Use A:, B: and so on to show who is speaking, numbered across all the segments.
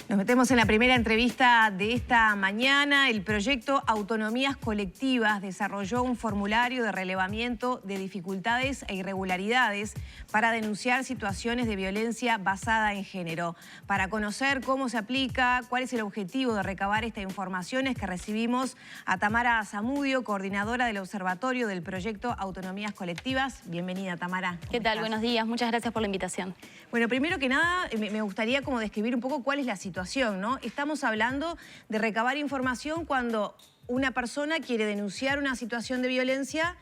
A: Nos metemos en la primera entrevista de esta mañana. El proyecto Autonomías Colectivas desarrolló un formulario de relevamiento de dificultades e irregularidades para denunciar situaciones de violencia basada en género. Para conocer cómo se aplica, cuál es el objetivo de recabar esta información, es que recibimos a Tamara Zamudio, coordinadora del Observatorio del proyecto Autonomías Colectivas. Bienvenida, Tamara.
B: ¿Qué tal? Buenos días. Muchas gracias por la invitación.
A: Bueno, primero que nada, me gustaría como describir un poco cuál es la situación, ¿no? Estamos hablando de recabar información cuando una persona quiere denunciar una situación de violencia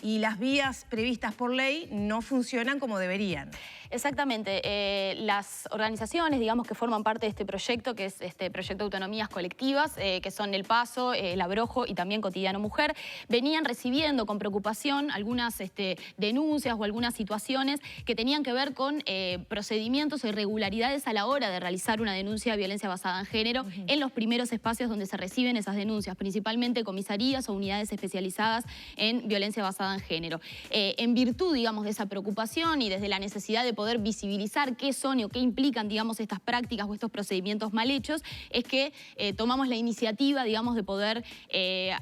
A: y las vías previstas por ley no funcionan como deberían.
B: Exactamente. Las organizaciones, digamos, que forman parte de este proyecto, que es este proyecto de Autonomías Colectivas, que son El Paso, El Abrojo y también Cotidiano Mujer, venían recibiendo con preocupación algunas denuncias o algunas situaciones que tenían que ver con procedimientos o irregularidades a la hora de realizar una denuncia de violencia basada en género en los primeros espacios donde se reciben esas denuncias, principalmente comisarías o unidades especializadas en violencia basada en género. En virtud, digamos, de esa preocupación y desde la necesidad de poder visibilizar qué son o qué implican, digamos, estas prácticas o estos procedimientos mal hechos, es que tomamos la iniciativa, digamos, de poder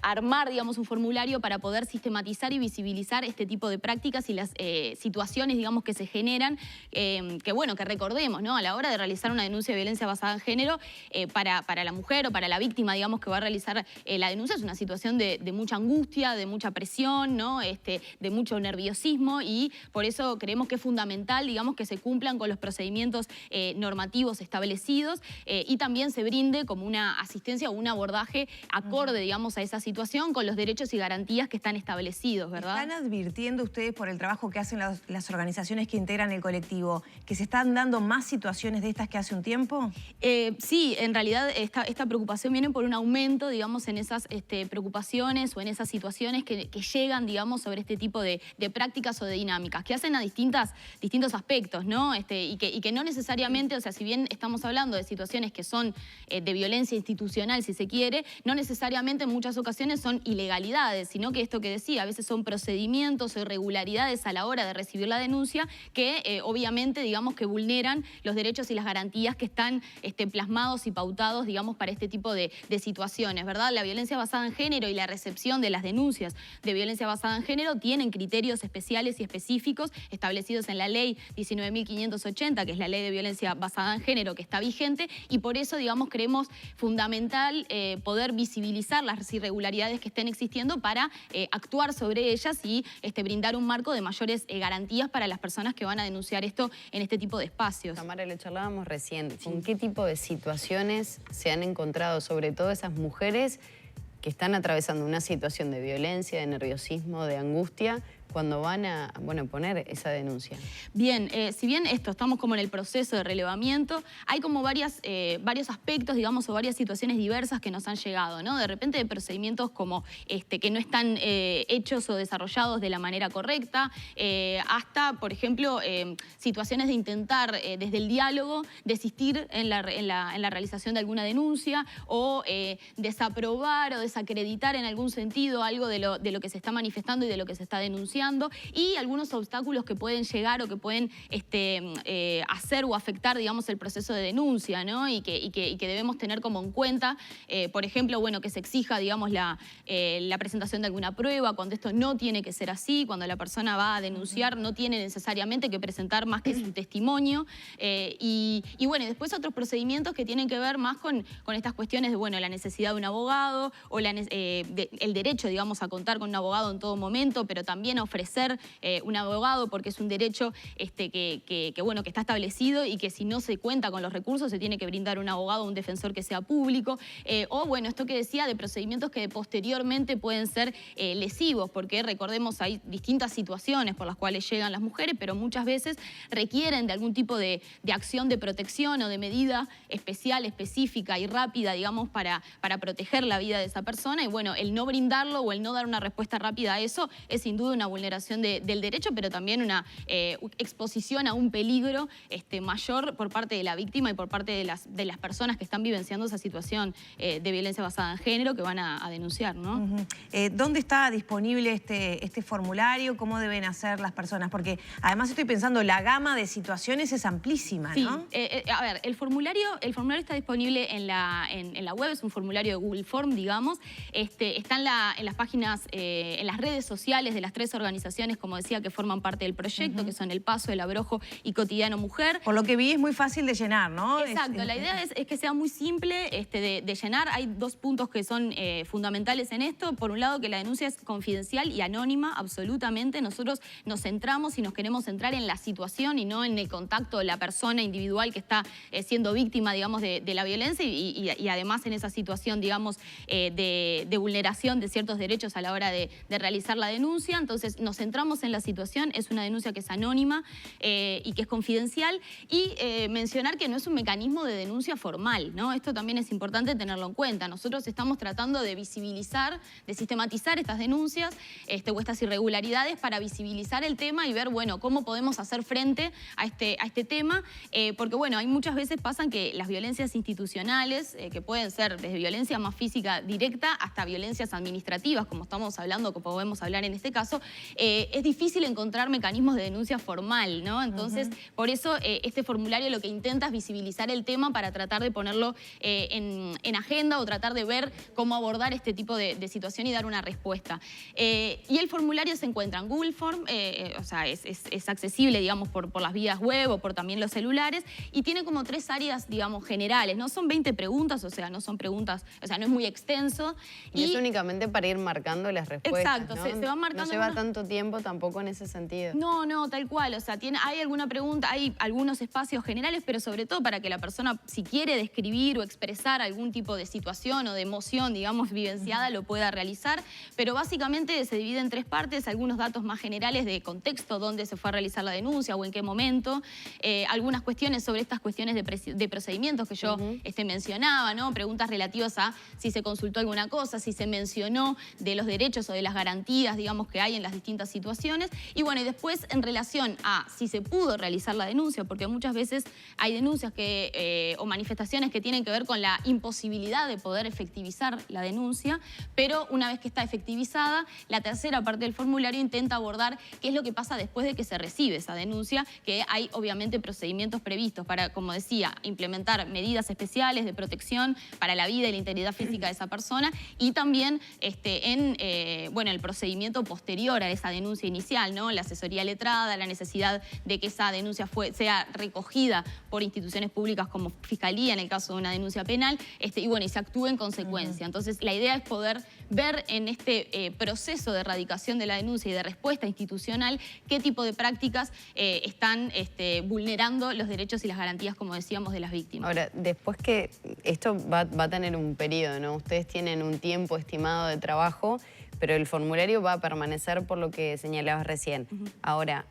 B: armar, digamos, un formulario para poder sistematizar y visibilizar este tipo de prácticas y las situaciones, digamos, que se generan, que bueno, que recordemos, ¿no? A la hora de realizar una denuncia de violencia basada en género, para la mujer o para la víctima, digamos, que va a realizar la denuncia, es una situación de mucha angustia, de mucha presión, ¿no? De mucho nerviosismo, y por eso creemos que es fundamental, digamos, que se cumplan con los procedimientos normativos establecidos y también se brinde como una asistencia o un abordaje acorde, digamos, a esa situación con los derechos y garantías que están establecidos, ¿verdad?
A: ¿Están advirtiendo ustedes por el trabajo que hacen las organizaciones que integran el colectivo que se están dando más situaciones de estas que hace un tiempo?
B: Sí, en realidad esta preocupación viene por un aumento, digamos, en esas preocupaciones o en esas situaciones que llegan, digamos, sobre este tipo de prácticas o de dinámicas que hacen a distintos aspectos, ¿no? Y que no necesariamente, o sea, si bien estamos hablando de situaciones que son de violencia institucional, si se quiere, no necesariamente en muchas ocasiones son ilegalidades, sino que esto que decía, a veces son procedimientos o irregularidades a la hora de recibir la denuncia que obviamente, digamos, que vulneran los derechos y las garantías que están plasmados y pautados, digamos, para este tipo de situaciones, ¿verdad? La violencia basada en género y la recepción de las denuncias de violencia basada en género tienen criterios especiales y específicos establecidos en la ley 19.580, que es la ley de violencia basada en género que está vigente, y por eso, digamos, creemos fundamental poder visibilizar las irregularidades que estén existiendo para actuar sobre ellas y brindar un marco de mayores garantías para las personas que van a denunciar esto en este tipo de espacios.
C: Tamara, le charlábamos recién. ¿Con qué tipo de situaciones se han encontrado, sobre todo esas mujeres que están atravesando una situación de violencia, de nerviosismo, de angustia, cuando van a poner esa denuncia?
B: Bien, si bien estamos como en el proceso de relevamiento, hay como varios aspectos, digamos, o varias situaciones diversas que nos han llegado, ¿no? De repente de procedimientos como que no están hechos o desarrollados de la manera correcta, hasta, por ejemplo, situaciones de intentar desde el diálogo desistir en la realización de alguna denuncia o desaprobar o desacreditar en algún sentido algo de lo que se está manifestando y de lo que se está denunciando, y algunos obstáculos que pueden llegar o que pueden hacer o afectar, digamos, el proceso de denuncia, ¿no? Y que debemos tener como en cuenta, por ejemplo, bueno, que se exija, digamos, la presentación de alguna prueba, cuando esto no tiene que ser así, cuando la persona va a denunciar no tiene necesariamente que presentar más que su testimonio, y bueno, después otros procedimientos que tienen que ver más con estas cuestiones de, bueno, la necesidad de un abogado o el derecho, digamos, a contar con un abogado en todo momento, pero también a ofrecer un abogado porque es un derecho bueno, que está establecido y que si no se cuenta con los recursos se tiene que brindar un abogado o un defensor que sea público, o bueno, esto que decía de procedimientos que posteriormente pueden ser lesivos, porque recordemos hay distintas situaciones por las cuales llegan las mujeres, pero muchas veces requieren de algún tipo de acción de protección o de medida especial, específica y rápida, digamos, para proteger la vida de esa persona, y bueno, el no brindarlo o el no dar una respuesta rápida a eso es sin duda una vulneración vulneración del derecho, pero también una exposición a un peligro mayor por parte de la víctima y por parte de las personas que están vivenciando esa situación de violencia basada en género que van a denunciar, ¿no?
A: ¿Dónde está disponible este formulario? ¿Cómo deben hacer las personas? Porque además estoy pensando, la gama de situaciones es amplísima, ¿no?
B: Sí, a ver, el formulario está disponible en la web, es un formulario de Google Form, digamos. Está en las páginas, en las redes sociales de las 3 organizaciones, como decía, que forman parte del proyecto, que son El Paso, El Abrojo y Cotidiano Mujer.
A: Por lo que vi es muy fácil de llenar, ¿no?
B: Exacto, la idea es que sea muy simple de llenar. Hay 2 puntos que son fundamentales en esto. Por un lado, que la denuncia es confidencial y anónima, absolutamente. Nosotros nos centramos y nos queremos centrar en la situación y no en el contacto de la persona individual que está siendo víctima, digamos, de la violencia y además en esa situación, digamos, de vulneración de ciertos derechos a la hora de realizar la denuncia. Entonces nos centramos en la situación, es una denuncia que es anónima y que es confidencial, y mencionar que no es un mecanismo de denuncia formal, ¿no? Esto también es importante tenerlo en cuenta. Nosotros estamos tratando de visibilizar, de sistematizar estas denuncias o estas irregularidades para visibilizar el tema y ver, bueno, cómo podemos hacer frente a este tema, porque, bueno, hay muchas veces pasan que las violencias institucionales, que pueden ser desde violencia más física directa hasta violencias administrativas, como estamos hablando, como podemos hablar en este caso, es difícil encontrar mecanismos de denuncia formal, ¿no? Entonces, por eso este formulario lo que intenta es visibilizar el tema para tratar de ponerlo en agenda o tratar de ver cómo abordar este tipo de situación y dar una respuesta. Y el formulario se encuentra en Google Form, o sea, es accesible, digamos, por las vías web o por también los celulares, y tiene como 3 áreas, digamos, generales. No son 20 preguntas, o sea, no son preguntas, o sea, no es muy extenso.
C: Y es únicamente para ir marcando las respuestas,
B: exacto,
C: ¿no?
B: se van marcando.
C: No lleva tanto tiempo tampoco en ese sentido.
B: No, no, tal cual. O sea, hay alguna pregunta, hay algunos espacios generales, pero sobre todo para que la persona, si quiere describir o expresar algún tipo de situación o de emoción, digamos, vivenciada, lo pueda realizar. Pero básicamente se divide en 3 partes, algunos datos más generales de contexto, dónde se fue a realizar la denuncia o en qué momento, algunas cuestiones sobre estas cuestiones de procedimientos que yo mencionaba, ¿no? Preguntas relativas a si se consultó alguna cosa, si se mencionó de los derechos o de las garantías, digamos, que hay en las distintas situaciones. Y bueno, y después en relación a si se pudo realizar la denuncia, porque muchas veces hay denuncias o manifestaciones que tienen que ver con la imposibilidad de poder efectivizar la denuncia, pero una vez que está efectivizada, la tercera parte del formulario intenta abordar qué es lo que pasa después de que se recibe esa denuncia, que hay obviamente procedimientos previstos para, como decía, implementar medidas especiales de protección para la vida y la integridad física de esa persona, y también bueno, el procedimiento posterior a esa denuncia inicial, ¿no? La asesoría letrada, la necesidad de que esa denuncia sea recogida por instituciones públicas como Fiscalía en el caso de una denuncia penal, y bueno, y se actúe en consecuencia. Entonces, la idea es poder ver en este proceso de erradicación de la denuncia y de respuesta institucional qué tipo de prácticas están vulnerando los derechos y las garantías, como decíamos, de las víctimas.
C: Ahora, después que esto va a tener un periodo, ¿no? Ustedes tienen un tiempo estimado de trabajo, pero el formulario va a permanecer por lo que señalabas recién. Ahora,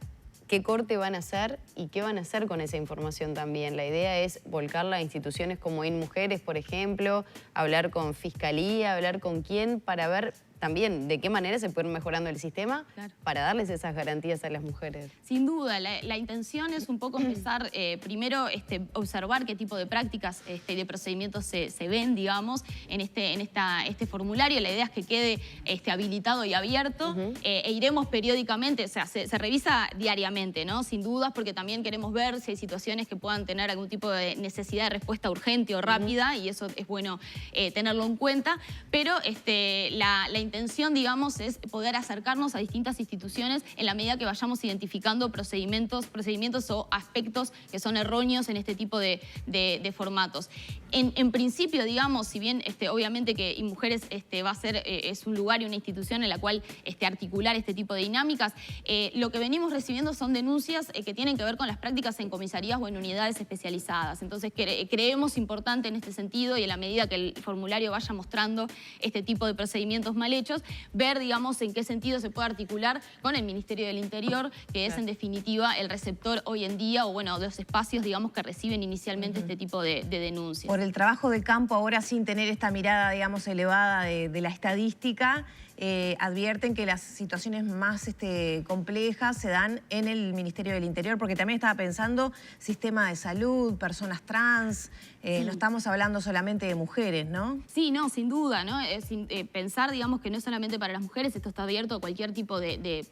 C: ¿qué corte van a hacer y qué van a hacer con esa información también? La idea es volcarla a instituciones como InMujeres, por ejemplo, hablar con Fiscalía, hablar con quién, para ver también de qué manera se puede ir mejorando el sistema para darles esas garantías a las mujeres.
B: Sin duda, la intención es un poco empezar, primero, observar qué tipo de prácticas de procedimientos se ven, digamos, en este formulario. La idea es que quede habilitado y abierto e iremos periódicamente, o sea, se revisa diariamente, ¿no? Sin dudas, porque también queremos ver si hay situaciones que puedan tener algún tipo de necesidad de respuesta urgente o rápida, y eso es bueno tenerlo en cuenta, pero la intención, digamos, es poder acercarnos a distintas instituciones en la medida que vayamos identificando procedimientos o aspectos que son erróneos en este tipo de formatos. En principio, digamos, si bien obviamente que InMujeres va a ser es un lugar y una institución en la cual articular este tipo de dinámicas, lo que venimos recibiendo son denuncias que tienen que ver con las prácticas en comisarías o en unidades especializadas. Entonces creemos importante en este sentido, y en la medida que el formulario vaya mostrando este tipo de procedimientos mal hechos, ver, digamos, en qué sentido se puede articular con el Ministerio del Interior, que es en definitiva el receptor hoy en día, o bueno, de los espacios, digamos, que reciben inicialmente este tipo de denuncias.
A: Por el trabajo de campo, ahora sin tener esta mirada, digamos, elevada de la estadística, advierten que las situaciones más complejas se dan en el Ministerio del Interior, porque también estaba pensando sistema de salud, personas trans, no estamos hablando solamente de mujeres, ¿no?
B: Sí, no, sin duda, ¿no? Pensar, digamos, que no es solamente para las mujeres, esto está abierto a cualquier tipo de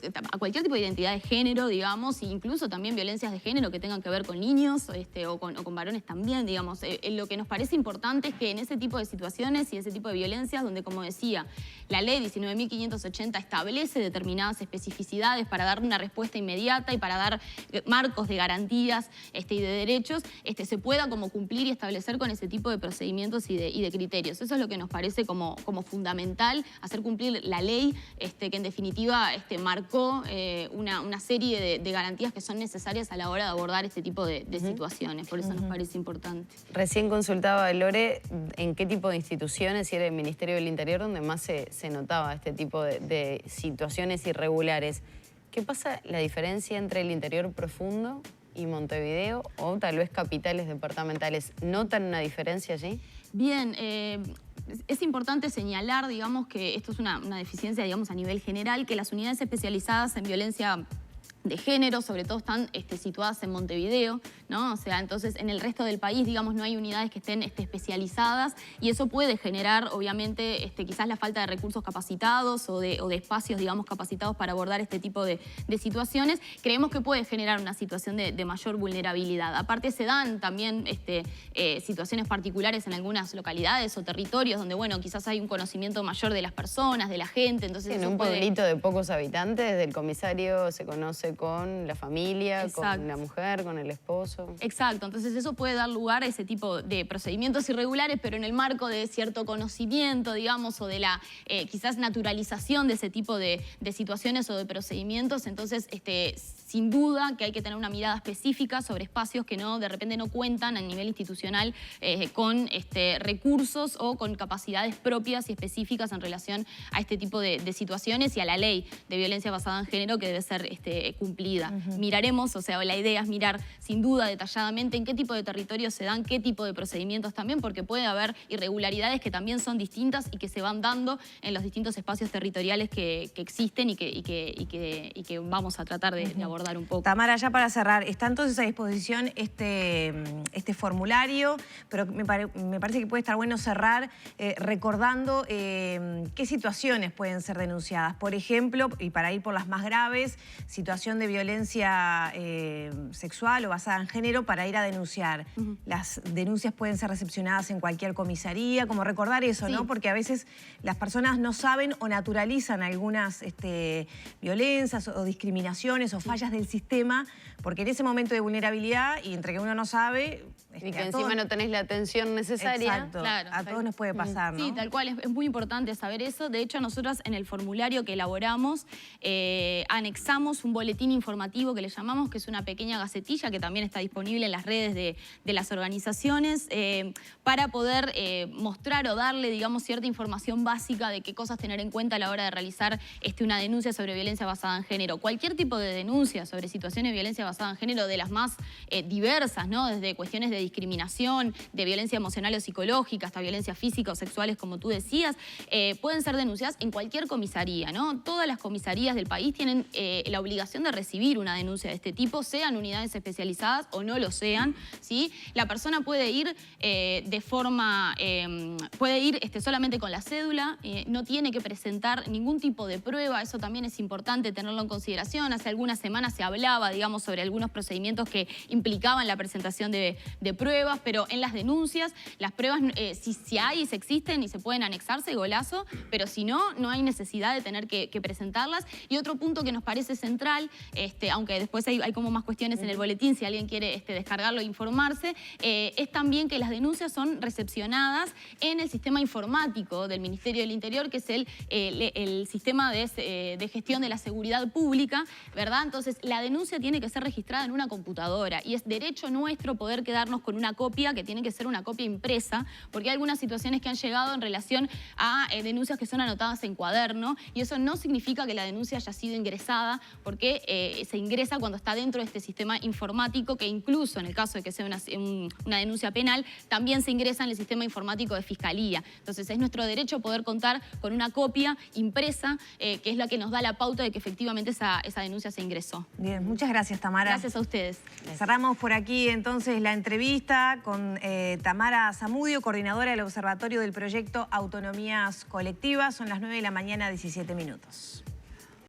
B: identidad de género, digamos, e incluso también violencias de género que tengan que ver con niños o con varones también, digamos. Lo que nos parece importante es que en ese tipo de situaciones y ese tipo de violencias, donde, como decía, la ley 19.580 establece determinadas especificidades para dar una respuesta inmediata y para dar marcos de garantías y de derechos, se pueda como cumplir y establecer con ese tipo de procedimientos y de criterios. Eso es lo que nos parece como fundamental, hacer cumplir la ley que en definitiva marcó una serie de garantías que son necesarias a la hora de abordar este tipo de situaciones. Por eso nos parece importante.
C: Recién consultaba a Lore en qué tipo de instituciones, si era el Ministerio del Interior, donde más se notaba este tipo de situaciones irregulares. ¿Qué pasa la diferencia entre el interior profundo y Montevideo o tal vez capitales departamentales? ¿Notan una diferencia allí?
B: Bien, es importante señalar, digamos, que esto es una deficiencia, digamos, a nivel general, que las unidades especializadas en violencia de género, sobre todo están situadas en Montevideo, ¿no? O sea, entonces en el resto del país, digamos, no hay unidades que estén especializadas y eso puede generar, obviamente, quizás la falta de recursos capacitados o de espacios, digamos, capacitados para abordar este tipo de situaciones. Creemos que puede generar una situación de mayor vulnerabilidad. Aparte, se dan también situaciones particulares en algunas localidades o territorios donde, bueno, quizás hay un conocimiento mayor de las personas, de la gente, entonces
C: en
B: eso
C: un
B: puede...
C: pueblito de pocos habitantes, el comisario se conoce con la familia,
B: Exacto.
C: con la mujer, con el esposo.
B: Exacto, entonces eso puede dar lugar a ese tipo de procedimientos irregulares, pero en el marco de cierto conocimiento, digamos, o de la quizás naturalización de ese tipo de situaciones o de procedimientos. Entonces, sin duda que hay que tener una mirada específica sobre espacios que de repente no cuentan a nivel institucional con recursos o con capacidades propias y específicas en relación a este tipo de situaciones y a la ley de violencia basada en género que debe ser cumplida. Miraremos, o sea, la idea es mirar sin duda detalladamente en qué tipo de territorios se dan, qué tipo de procedimientos también, porque puede haber irregularidades que también son distintas y que se van dando en los distintos espacios territoriales que existen y que vamos a tratar de abordar un poco.
A: Tamara, ya para cerrar, está entonces a disposición este formulario, pero me parece que puede estar bueno cerrar recordando qué situaciones pueden ser denunciadas. Por ejemplo, y para ir por las más graves, situación de violencia sexual o basada en género para ir a denunciar. Las denuncias pueden ser recepcionadas en cualquier comisaría, como recordar eso, sí, ¿no? Porque a veces las personas no saben o naturalizan algunas violencias o discriminaciones o fallas del sistema, porque en ese momento de vulnerabilidad y entre que uno no sabe...
C: y que encima no tenés la atención necesaria.
A: Exacto, claro, a todos nos puede pasar, ¿no?
B: Sí, tal cual, es muy importante saber eso. De hecho, nosotros en el formulario que elaboramos anexamos un boletín informativo que le llamamos, que es una pequeña gacetilla que también está disponible en las redes de las organizaciones para poder mostrar o darle, digamos, cierta información básica de qué cosas tener en cuenta a la hora de realizar una denuncia sobre violencia basada en género. Cualquier tipo de denuncia sobre situaciones de violencia basada en género, de las más diversas, ¿no? Desde cuestiones de discriminación, de violencia emocional o psicológica, hasta violencia física o sexuales, como tú decías, pueden ser denunciadas en cualquier comisaría, ¿no? Todas las comisarías del país tienen la obligación de recibir una denuncia de este tipo, sean unidades especializadas o no lo sean, ¿sí? La persona puede ir de forma, puede ir solamente con la cédula, no tiene que presentar ningún tipo de prueba, eso también es importante tenerlo en consideración. Hace algunas semanas se hablaba, digamos, sobre algunos procedimientos que implicaban la presentación de pruebas, pero en las denuncias, las pruebas, si hay y si existen y se pueden anexarse, golazo, pero si no, no hay necesidad de tener que presentarlas. Y otro punto que nos parece central, aunque después hay como más cuestiones en el boletín, si alguien quiere descargarlo e informarse, es también que las denuncias son recepcionadas en el sistema informático del Ministerio del Interior, que es el sistema de gestión de la seguridad pública, ¿verdad? Entonces, la denuncia tiene que ser registrada en una computadora y es derecho nuestro poder quedarnos con una copia que tiene que ser una copia impresa, porque hay algunas situaciones que han llegado en relación a denuncias que son anotadas en cuaderno, y eso no significa que la denuncia haya sido ingresada, porque se ingresa cuando está dentro de este sistema informático, que incluso en el caso de que sea una denuncia penal, también se ingresa en el sistema informático de Fiscalía. Entonces es nuestro derecho poder contar con una copia impresa, que es la que nos da la pauta de que efectivamente esa denuncia se ingresó.
A: Bien, muchas gracias, Tamara.
B: Gracias a ustedes.
A: Cerramos por aquí entonces la entrevista con Tamara Zamudio, coordinadora del Observatorio del Proyecto Autonomías Colectivas. Son las 9 de la mañana, 17 minutos.